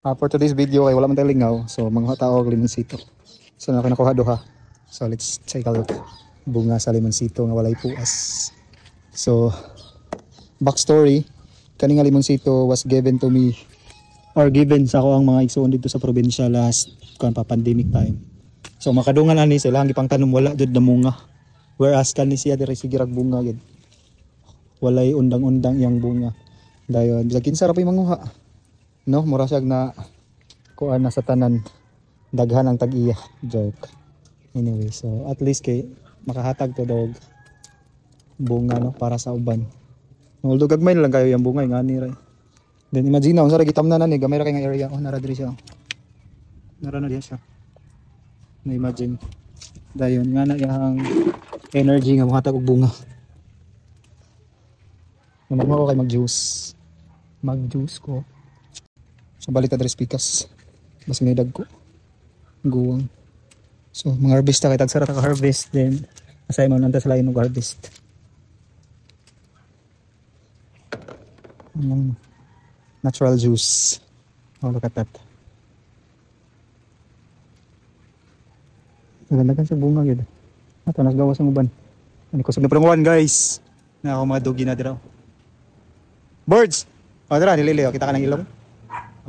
For today's video kay wala man tayong lingaw, so mga tao og limonsito. So nakuha duha. So let's take a look. Bunga sa limonsito nga walay puas. So backstory, kani nga limonsito was given to me or given sa ako ang mga igsoon dito sa probinsya last pandemic time. So makadungan ani sila ang ipangtanom wala jud na munga. Whereas kani siya diri sige rag bunga gid. Walay undang-undang iyang bunga. Dayon bisag kinsa ra pay manguha. No, mura siya na kuan na sa tanan daghan ang tag-iya. Joke. Anyway, so at least kay makahatag to dog bunga no para sa uban. Although gagmay lang kayo yung bunga nga ni ray. Then imagine unsa ra gitamnan ni gamay ra kay nga area oh nara diri siya. Nara na diha siya. Na imagine dayon nga na yang energy nga mohatag og bunga. Namagma ko kay mag-juice. Mag-juice ko. So balik ta dres pikas. Mas ginidag ko. Guwang. So mga harvest ta kay tagsara ta ka harvest then asay mo nanta sa lain og harvest. Natural juice. Oh, look at that. Maganda kan sa bunga gid. Ato nas gawas ang uban. Ani kusog na pranguan guys. Na ako mga dogi na diraw. Birds. Oh, tara nilili kita ka ng ilong.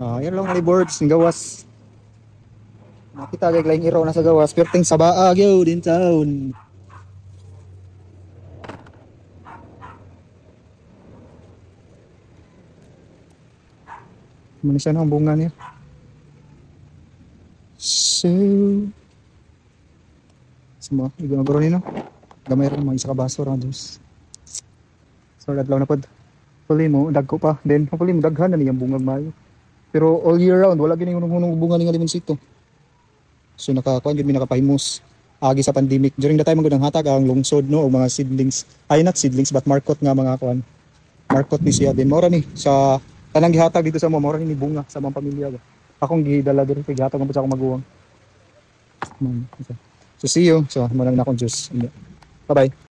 Yan lang ni birds ng gawas. Nakita kay laing iraw na sa gawas, perting sa baag yo din town. Manisya na ang bunga niya. So, semua iguro ni no. Gamay ra mo isa ka baso ra juice. So adlaw na pod. Huli mo dagko pa, then hopefully mo daghan na niyang bungag maayo. Pero all year round wala gini hunong bunga ni nga limonsito. So nakakuan gid mi nakapahimos agi sa pandemic. During the time ang gudang hatag ang lungsod no og mga seedlings, ay not seedlings but markot nga mga kuan. Markot ni siya din mora ni sa tanang gihatag dito sa mo mora ni bunga sa mga pamilya ba. Akong gidala diri kay gihatag mo sa akong maguwang. So see you. So mo na akong juice. Bye bye.